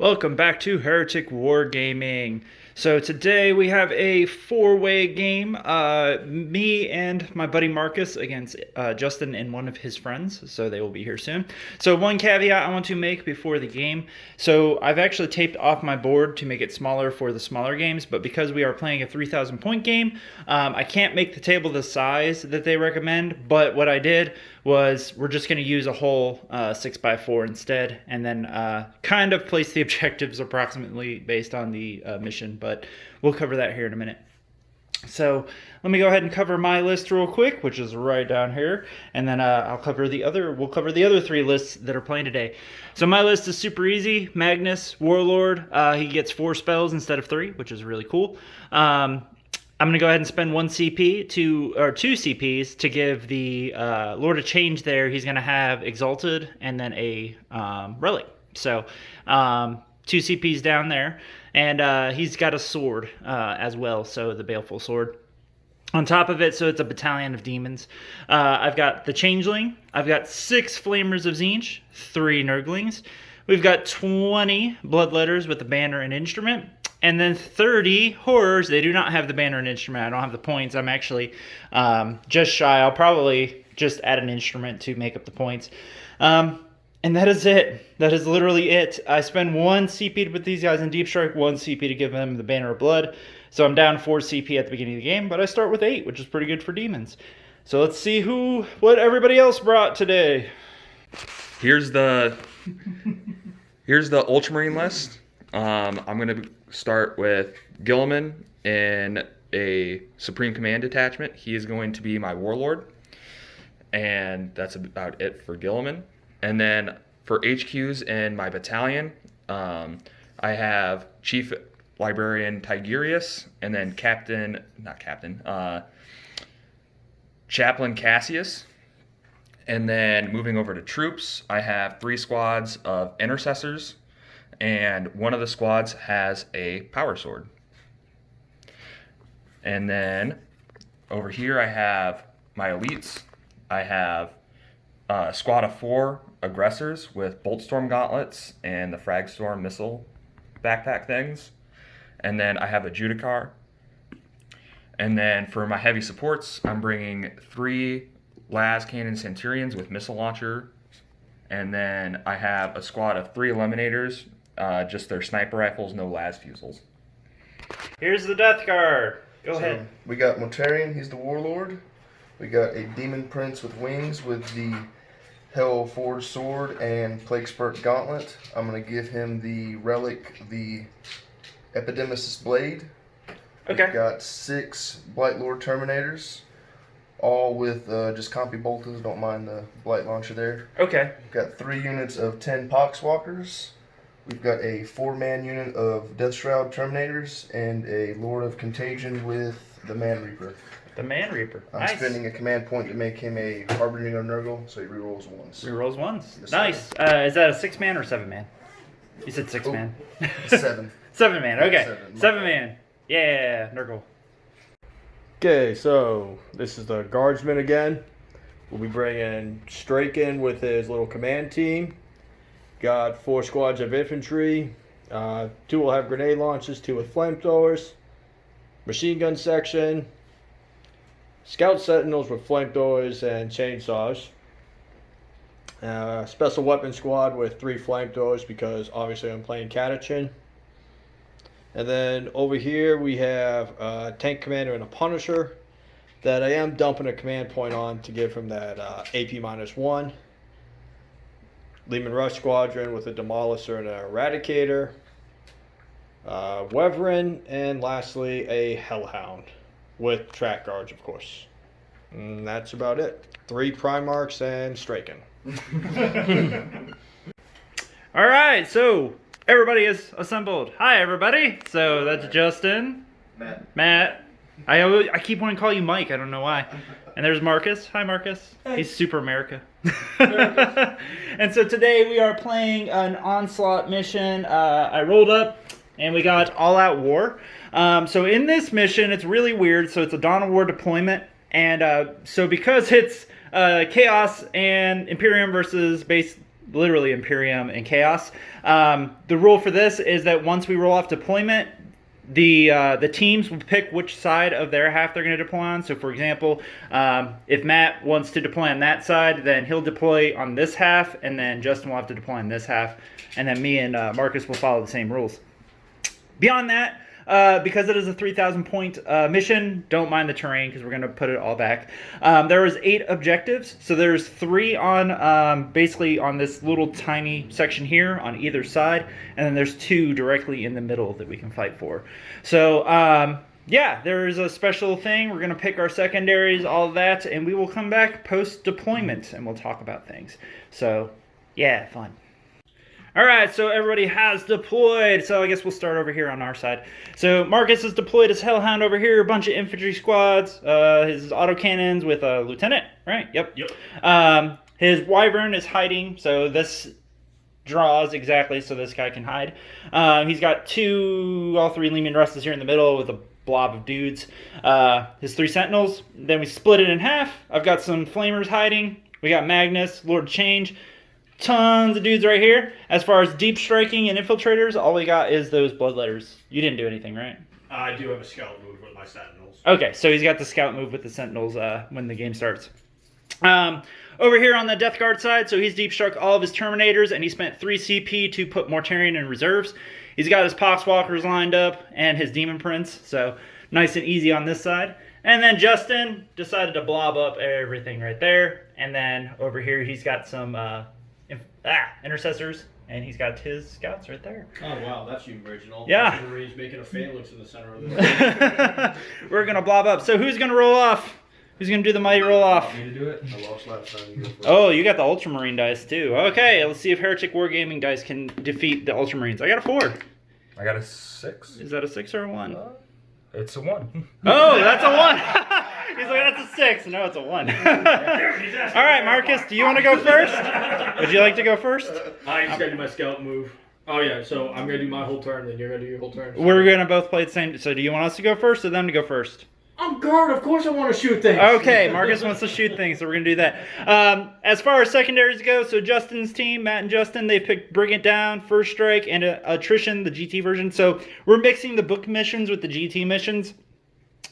Welcome back to Heretic Wargaming. So today we have a four-way game. Me and my buddy Marcus against Justin and one of his friends. So they will be here soon. So one caveat I want to make before the game. So I've actually taped off my board to make it smaller for the smaller games. But because we are playing a 3,000 point game, I can't make the table the size that they recommend. But what I did was we're just going to use a whole 6x4 instead, and then kind of place the objectives approximately based on the mission, but we'll cover that here in a minute. So let me go ahead and cover my list real quick, which is right down here, and then we'll cover the other three lists that are playing today. So my list is super easy. Magnus, Warlord, he gets 4 spells instead of 3, which is really cool. I'm going to go ahead and spend 1 CP or 2 CPs to give the Lord a change there. He's going to have exalted and then a relic. So 2 CPs down there. And he's got a sword as well, so the baleful sword. On top of it, so it's a battalion of demons. I've got the Changling. I've got 6 Flamers of Tzeentch, 3 Nurglings. We've got 20 Bloodletters with the banner and instrument. And then 30 horrors. They do not have the banner and instrument. I don't have the points. I'm actually just shy. I'll probably just add an instrument to make up the points. And that is it. That is literally it. I spend 1 CP to put these guys in Deep Strike, 1 CP to give them the Banner of Blood. So I'm down 4 CP at the beginning of the game, but I start with 8, which is pretty good for demons. So let's see what everybody else brought today. Here's the Ultramarine list. I'm going to start with Gulliman in a Supreme Command detachment. He is going to be my Warlord. And that's about it for Gulliman. And then for HQs in my battalion, I have Chief Librarian Tigerius, and then Chaplain Cassius. And then moving over to troops, I have 3 squads of intercessors, and one of the squads has a power sword. And then over here I have my elites. I have a squad of 4 aggressors with Boltstorm gauntlets and the Fragstorm missile backpack things. And then I have a Judicar. And then for my heavy supports, I'm bringing 3 las cannon centurions with missile launcher. And then I have a squad of 3 eliminators, just their sniper rifles, no las fusils. Here's the Death Guard. Go ahead. We got Mortarian, he's the Warlord. We got a Demon Prince with wings with the Hell Forged Sword and Plague Spurt Gauntlet. I'm going to give him the relic, the Epidemesis Blade. Okay. We've got 6 Blight Lord Terminators, all with just compy boltons. Don't mind the Blight Launcher there. Okay. We've got 3 units of 10 Poxwalkers. We've got a 4-man unit of Death Shroud Terminators and a Lord of Contagion with the Man Reaper. The Man Reaper. I'm spending a command point to make him a Harbinger of Nurgle, so he rerolls 1s. Rerolls 1s. Yes, nice. Is that a 6-man or 7-man? You said 6-man. 7. 7-man. Okay. 7. 7-man. Yeah, Nurgle. Okay, so this is the Guardsmen again. We'll be bringing Straken with his little command team. Got 4 squads of infantry. 2 will have grenade launchers, 2 with flamethrowers. Machine gun section. Scout sentinels with flamethrowers and chainsaws. Special weapon squad with 3 flamethrowers because obviously I'm playing Catachan. And then over here we have a tank commander and a Punisher that I am dumping a command point on to give him that AP-1. Lehman Rush Squadron with a Demolisher and an Eradicator. Wyvern, and lastly a Hellhound with track guards, of course. And that's about it. 3 Primarchs and Straken. All right, so everybody is assembled. Hi, everybody. So that's Justin. Matt. I keep wanting to call you Mike. I don't know why. And there's Marcus. Hi, Marcus. Hey. He's Super America. And so today we are playing an Onslaught mission. I rolled up and we got All Out War. So in this mission, it's really weird. So it's a Dawn of War deployment. And so because it's Chaos and Imperium versus literally Imperium and Chaos. The rule for this is that once we roll off deployment, the teams will pick which side of their half they're going to deploy on. So, for example, if Matt wants to deploy on that side, then he'll deploy on this half, and then Justin will have to deploy on this half, and then me and Marcus will follow the same rules. Beyond that, because it is a 3,000 point mission, don't mind the terrain because we're going to put it all back. There was 8 objectives, so there's 3 on basically on this little tiny section here on either side, and then there's 2 directly in the middle that we can fight for. So yeah, there's a special thing. We're going to pick our secondaries, all of that, and we will come back post deployment and we'll talk about things. So yeah, fun. All right, so everybody has deployed. So I guess we'll start over here on our side. So Marcus has deployed his Hellhound over here, a bunch of infantry squads, his autocannons with a lieutenant, right? Yep. His Wyvern is hiding, so this draws exactly so this guy can hide. He's got all 3 Leman Russes here in the middle with a blob of dudes. His 3 Sentinels. Then we split it in half. I've got some Flamers hiding. We got Magnus, Lord Change. Tons of dudes right here. As far as deep striking and infiltrators, all we got is those Bloodletters. You didn't do anything, right? I do have a scout move with my Sentinels. Okay, so he's got the scout move with the Sentinels when the game starts. Over here on the Death Guard side, so he's deep struck all of his Terminators, and he spent 3 CP to put Mortarian in reserves. He's got his Poxwalkers lined up and his Demon Prince, so nice and easy on this side. And then Justin decided to blob up everything right there. And then over here he's got some intercessors, and he's got his scouts right there. Oh wow, that's original. Yeah. He's making a phalanx in the center of this. We're gonna blob up. So who's gonna roll off? Who's gonna do the mighty roll off? Me to do it? I lost last time. You go first. Oh, you got the Ultramarine dice too. Okay, let's see if Heretic Wargaming dice can defeat the Ultramarines. I got a 4. I got a 6. Is that a 6 or a 1? It's a 1. Oh, that's a 1. He's like, that's a 6. No, it's a 1. All right, Marcus, do you want to go first? Would you like to go first? I just gotta do my scout move. Oh yeah, so I'm gonna do my whole turn, then you're gonna do your whole turn. We're gonna both play the same. So do you want us to go first or them to go first? I'm guard, of course I want to shoot things. Okay, Marcus wants to shoot things, so we're going to do that. As far as secondaries go, so Justin's team, Matt and Justin, they picked Bring It Down, First Strike, and Attrition, the GT version. So we're mixing the book missions with the GT missions,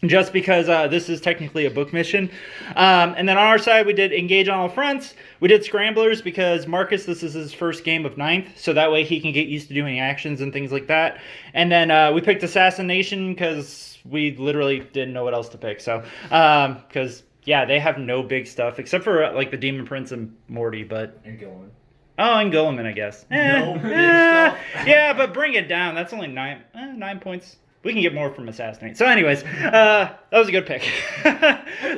just because this is technically a book mission. And then on our side, we did Engage on All Fronts. We did Scramblers because Marcus, this is his first game of 9th, so that way he can get used to doing actions and things like that. And then we picked Assassination because we literally didn't know what else to pick. So, because, yeah, they have no big stuff, except for, like, the Demon Prince and Morty, but... And Gilliman. Oh, and Gulliman, I guess. No big stuff. Yeah, but Bring It Down. That's only 9 points. We can get more from Assassinate. So anyways, that was a good pick.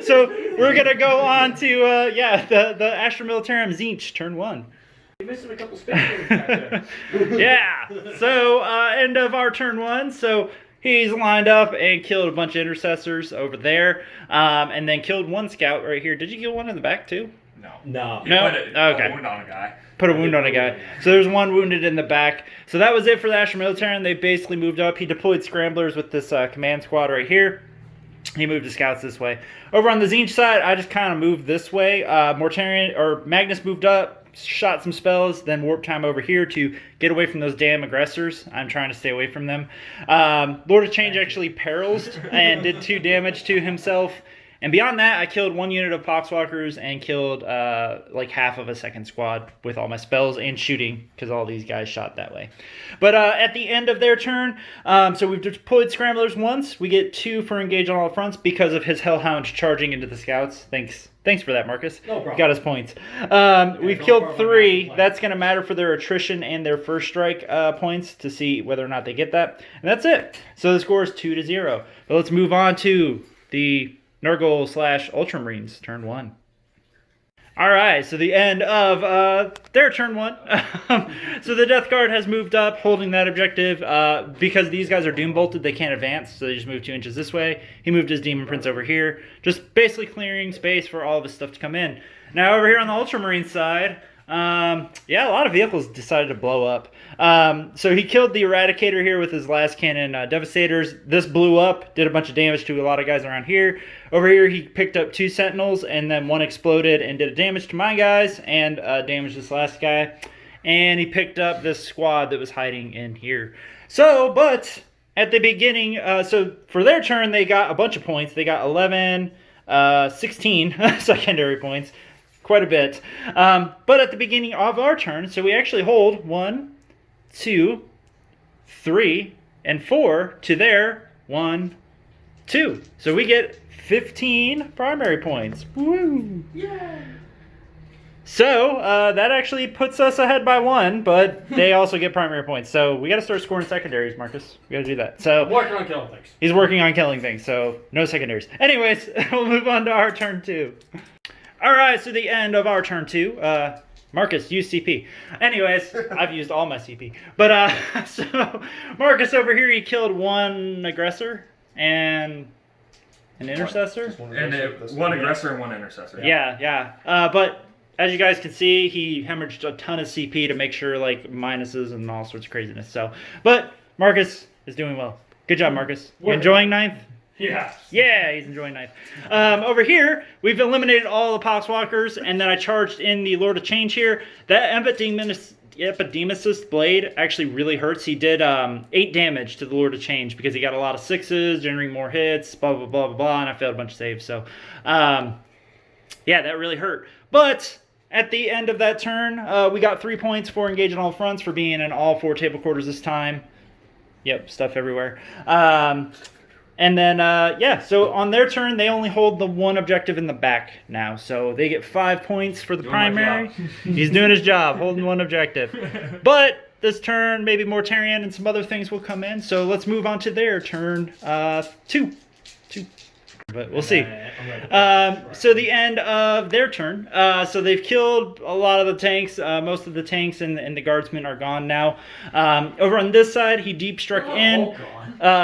So we're going to go on to, the Astra Millitarum Zinch, turn 1. You missed a couple spaces back there. Yeah. So, end of our turn 1. So he's lined up and killed a bunch of intercessors over there, and then killed 1 scout right here. Did you kill 1 in the back too? No. No? Okay. Wound on a guy. Put a wound on a guy. So there's 1 wounded in the back. So that was it for the Astra Millitarum. They basically moved up. He deployed Scramblers with this command squad right here. He moved his scouts this way. Over on the Zinch side, I just kind of moved this way. Magnus moved up, shot some spells, then warp time over here to get away from those damn aggressors. I'm trying to stay away from them. Lord of Change actually perils and did 2 damage to himself. And beyond that, I killed 1 unit of Poxwalkers and killed like half of a second squad with all my spells and shooting, because all these guys shot that way. But at the end of their turn, so we've deployed Scramblers once. We get 2 for Engage on All Fronts because of his Hellhound charging into the scouts. Thanks for that, Marcus. No problem. Got his points. We've killed 3. That's going to matter for their attrition and their First Strike points to see whether or not they get that. And that's it. So the score is 2-0. But let's move on to the Nurgle/Ultramarines, turn 1. All right, so the end of their turn 1. So the Death Guard has moved up, holding that objective. Because these guys are Doom Bolted, they can't advance, so they just move 2 inches this way. He moved his Demon Prince over here, just basically clearing space for all of his stuff to come in. Now over here on the Ultramarine side, Yeah, a lot of vehicles decided to blow up. So he killed the Eradicator here with his last cannon Devastators. This blew up, did a bunch of damage to a lot of guys around here. Over here, he picked up 2 Sentinels, and then 1 exploded and did damage to my guys, and damaged this last guy. And he picked up this squad that was hiding in here. So, but at the beginning, so for their turn, they got a bunch of points. They got 11, 16 secondary points. Quite a bit. But at the beginning of our turn, so we actually hold 1, 2, 3, and 4 to their 1, 2. So we get 15 primary points. Woo! Yeah. So that actually puts us ahead by 1, but they also get primary points. So we got to start scoring secondaries, Marcus. We got to do that. So Working on killing things. he's working on killing things, so no secondaries. Anyways, we'll move on to our turn 2. All right, so the end of our turn 2. Marcus, use CP. Anyways, I've used all my CP. But so Marcus over here, he killed 1 aggressor and an intercessor. Just one And aggressor, that's one what it is. aggressor and 1 intercessor. Yeah. But as you guys can see, he hemorrhaged a ton of CP to make sure like minuses and all sorts of craziness. So, but Marcus is doing well. Good job, Marcus. You enjoying 9th? Yeah. Yeah, he's enjoying 9th. Over here, we've eliminated all the Poxwalkers, and then I charged in the Lord of Change here. That Epidemusist blade actually really hurts. He did 8 damage to the Lord of Change because he got a lot of 6s, generating more hits, blah, blah, blah, blah, blah, and I failed a bunch of saves. So, yeah, that really hurt. But at the end of that turn, we got 3 points for engaging all fronts for being in all 4 table quarters this time. Yep, stuff everywhere. And then, yeah, so on their turn, they only hold the 1 objective in the back now. So they get 5 points for the primary. He's doing his job, holding 1 objective. But this turn, maybe Mortarian and some other things will come in. So let's move on to their turn 2. But we'll see. So the end of their turn. So they've killed a lot of the tanks. Most of the tanks and the guardsmen are gone now. Over on this side, he deep struck in.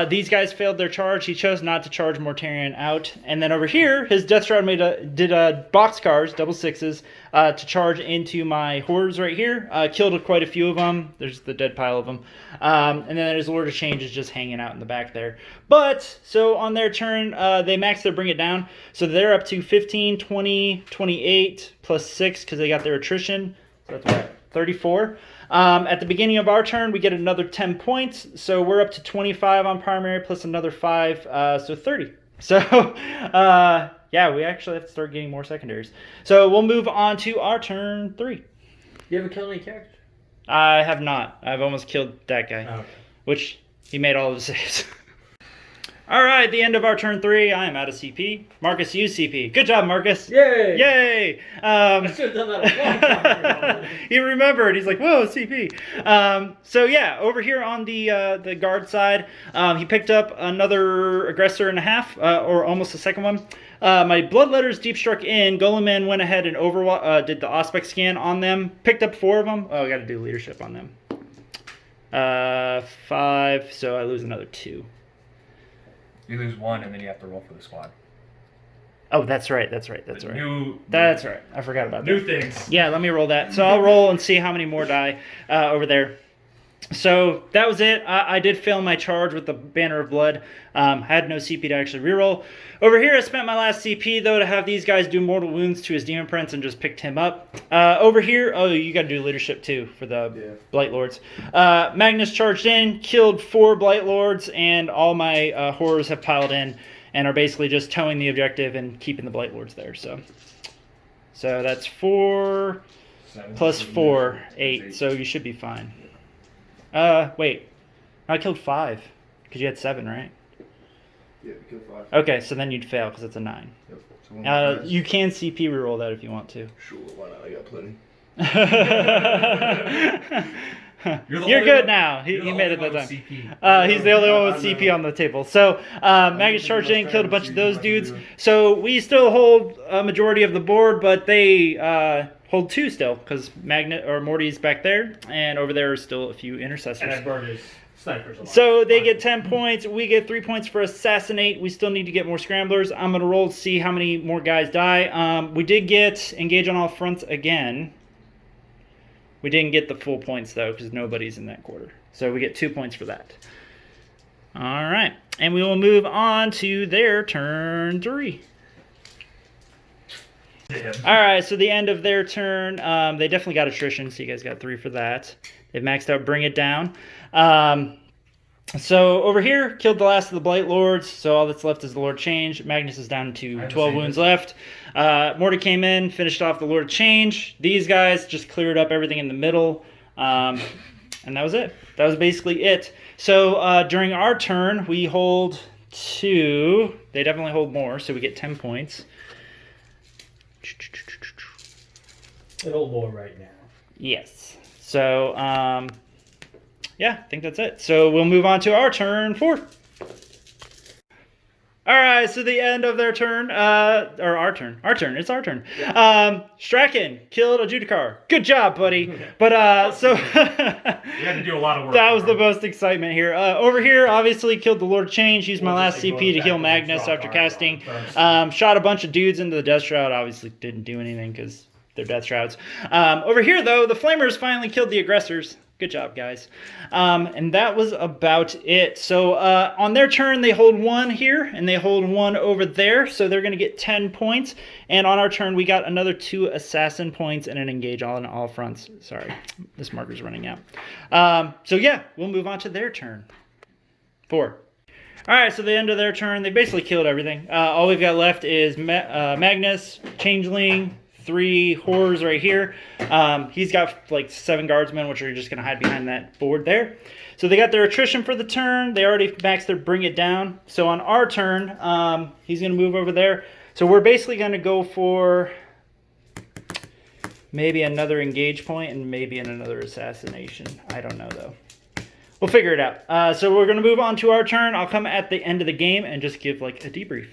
These guys failed their charge. He chose not to charge Mortarian out. And then over here, his Death Shroud did boxcars, double 6s, to charge into my hordes right here. Killed quite a few of them. There's the dead pile of them. And then his Lord of Change is just hanging out in the back there. But, so on their turn, they maxed their Bring It Down. So they're up to 15, 20, 28, plus 6, because they got their attrition. So that's what, 34. At the beginning of our turn, we get another 10 points. So we're up to 25 on primary, plus another 5, so 30. So, yeah, we actually have to start getting more secondaries. So we'll move on to our turn 3. You haven't killed any characters? I have not. I've almost killed that guy, Okay. which he made all of the saves. All right, the end of our turn 3. I am out of CP. Marcus used CP. Good job, Marcus. Yay! Yay! I should have done that a long time ago. He remembered. He's like, whoa, CP. So yeah, over here on the guard side, he picked up another aggressor and a half, or almost a second one. My Bloodletters deep struck in. Gulliman went ahead and did the Auspex scan on them. Picked up 4 of them. Oh, I got to do leadership on them. 5, so I lose another 2. You lose 1, and then you have to roll for the squad. Oh, that's right. That's right. That's right. I forgot about that. New things. Yeah, let me roll that. So I'll roll and see how many more die over there. So that was it. I did fail my charge with the Banner of Blood. Had no CP to actually reroll. Over here, I spent my last CP, though, to have these guys do mortal wounds to his Demon Prince and just picked him up. Over here, oh, you got to do leadership, too, for the Blight Lords. Magnus charged in, killed 4 Blight Lords, and all my horrors have piled in and are basically just towing the objective and keeping the Blight Lords there. So that's 4 plus 4, 8. So you should be fine. Wait. I killed 5. Because you had 7, right? Yeah, we killed 5. Okay, so then you'd fail because it's a 9. Yep. So one more dice. You can CP reroll that if you want to. Sure, why not? I got plenty. You're good now. He made it that time. He's the only one with CP on the table. So Magnus charged in, killed a bunch of those dudes. So we still hold a majority of the board, but they hold 2 still because Morty's back there, and over there are still a few intercessors. And I burned his snipers a lot. So they get 10 points. We get 3 points for Assassinate. We still need to get more Scramblers. I'm going to roll to see how many more guys die. We did get Engage on All Fronts again. We didn't get the full points, though, because nobody's in that quarter. So we get 2 points for that. All right. And we will move on to their turn 3. All right, so the end of their turn, they definitely got attrition, so you guys got 3 for that. They've maxed out Bring It Down. So over here, killed the last of the Blight Lords, so all that's left is the Lord Change. Magnus is down to 12 wounds left. Morty came in, finished off the Lord Change. These guys just cleared up everything in the middle, and that was it. That was basically it. So during our turn, we hold 2. They definitely hold more, so we get 10 points. They hold more right now. Yes. So, yeah, I think that's it. So we'll move on to our turn 4. All right, so the end of their turn, or our turn. It's our turn. Yeah. Straken killed a Judicar. Good job, buddy. But, so... You had to do a lot of work. That was the most excitement here. Over here, obviously, killed the Lord Change. Used my last CP to heal Magnus after casting. Shot a bunch of dudes into the Death Shroud. Obviously, didn't do anything because they're Death Shrouds. Over here, though, the Flamers finally killed the aggressors. Good job, guys. And that was about it. So on their turn, they hold 1 here, and they hold 1 over there. So they're going to get 10 points. And on our turn, we got another 2 assassin points and an engage on all fronts. Sorry, this marker's running out. So yeah, we'll move on to their turn. 4. All right, so the end of their turn, they basically killed everything. All we've got left is Magnus, Changling, 3 horrors right here. He's got like 7 guardsmen, which are just going to hide behind that board there. So they got their attrition for the turn. They already maxed their Bring It Down. So on our turn, he's going to move over there. So we're basically going to go for maybe another engage point and maybe another assassination. I don't know, though. We'll figure it out. So we're going to move on to our turn. I'll come at the end of the game and just give like a debrief.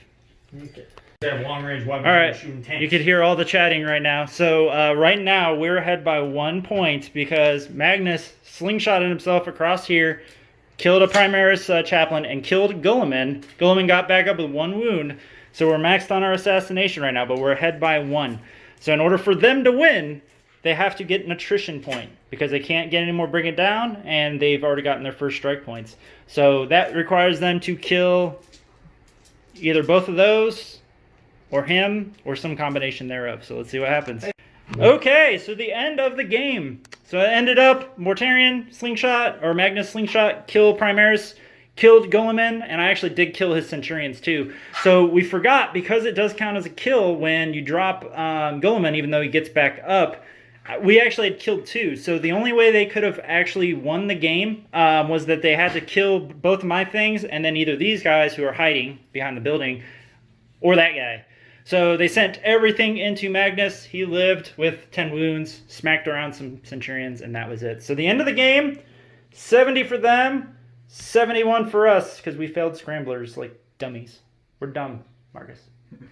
Okay. They have long-range weapons. All right, shooting tanks. you could hear all the chatting right now. So right now we're ahead by 1 point because Magnus slingshotted himself across here, killed a Primaris chaplain, and killed Gulliman. Gulliman got back up with 1 wound. So we're maxed on our assassination right now, but we're ahead by 1. So in order for them to win, they have to get an attrition point because they can't get any more Bring It Down, and they've already gotten their first strike points. So that requires them to kill either both of those, or him, or some combination thereof. So let's see what happens. Okay, so the end of the game. So it ended up Mortarian slingshot, or Magnus slingshot, kill Primaris, killed Gulliman, and I actually did kill his Centurions too. So we forgot, because it does count as a kill when you drop Gulliman, even though he gets back up, we actually had killed 2. So the only way they could have actually won the game was that they had to kill both of my things, and then either these guys who are hiding behind the building, or that guy. So they sent everything into Magnus. He lived with 10 wounds, smacked around some Centurions, and that was it. So the end of the game, 70 for them, 71 for us, because we failed scramblers like dummies. We're dumb, Marcus.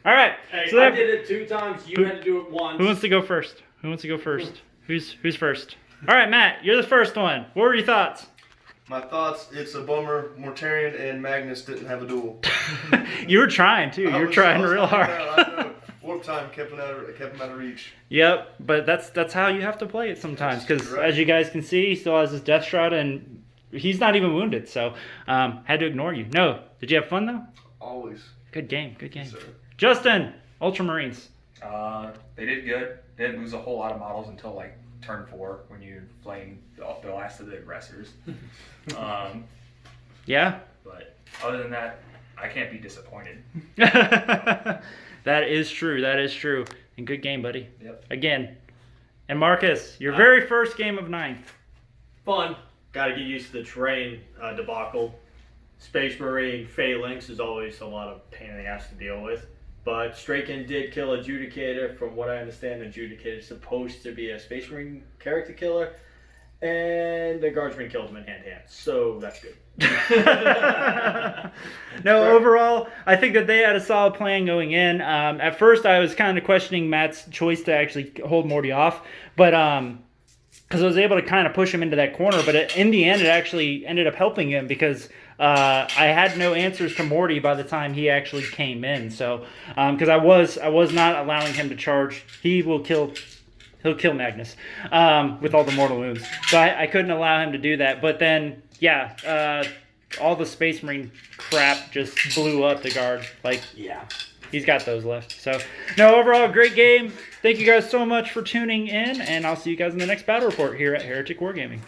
All right. Hey, so I did it 2 times. You had to do it once. Who wants to go first? Who's first? All right, Matt, you're the first one. What were your thoughts? My thoughts, it's a bummer Mortarian and Magnus didn't have a duel. You were trying, too. You were trying real hard. I know. 4th time kept him out of reach. Yep, but that's how you have to play it sometimes, because as you guys can see, he still has his Death Shroud, and he's not even wounded, so had to ignore you. No, did you have fun, though? Always. Good game, good game. Yes, sir. Justin, Ultramarines. They did good. They didn't lose a whole lot of models until like turn 4 when you flamed the last of the aggressors. Yeah? But other than that, I can't be disappointed. That is true, that is true. And good game, buddy. Yep. Again. And Marcus, your very first game of 9th. Fun. Got to get used to the terrain debacle. Space Marine phalanx is always a lot of pain in the ass to deal with. But Straken did kill Adjudicator. From what I understand, Adjudicator is supposed to be a Space Marine character killer. And the Guardsmen killed him in hand-to-hand. So that's good. No, overall, I think that they had a solid plan going in. At first, I was kind of questioning Matt's choice to actually hold Morty off. But because I was able to kind of push him into that corner. But in the end, it actually ended up helping him because I had no answers to Morty by the time he actually came in. So because I was not allowing him to charge. He will kill He'll kill Magnus with all the mortal wounds. So I couldn't allow him to do that. But then, yeah, all the Space Marine crap just blew up the guard. Like, yeah, he's got those left. So, no, overall, great game. Thank you guys so much for tuning in, and I'll see you guys in the next battle report here at Heretic Wargaming.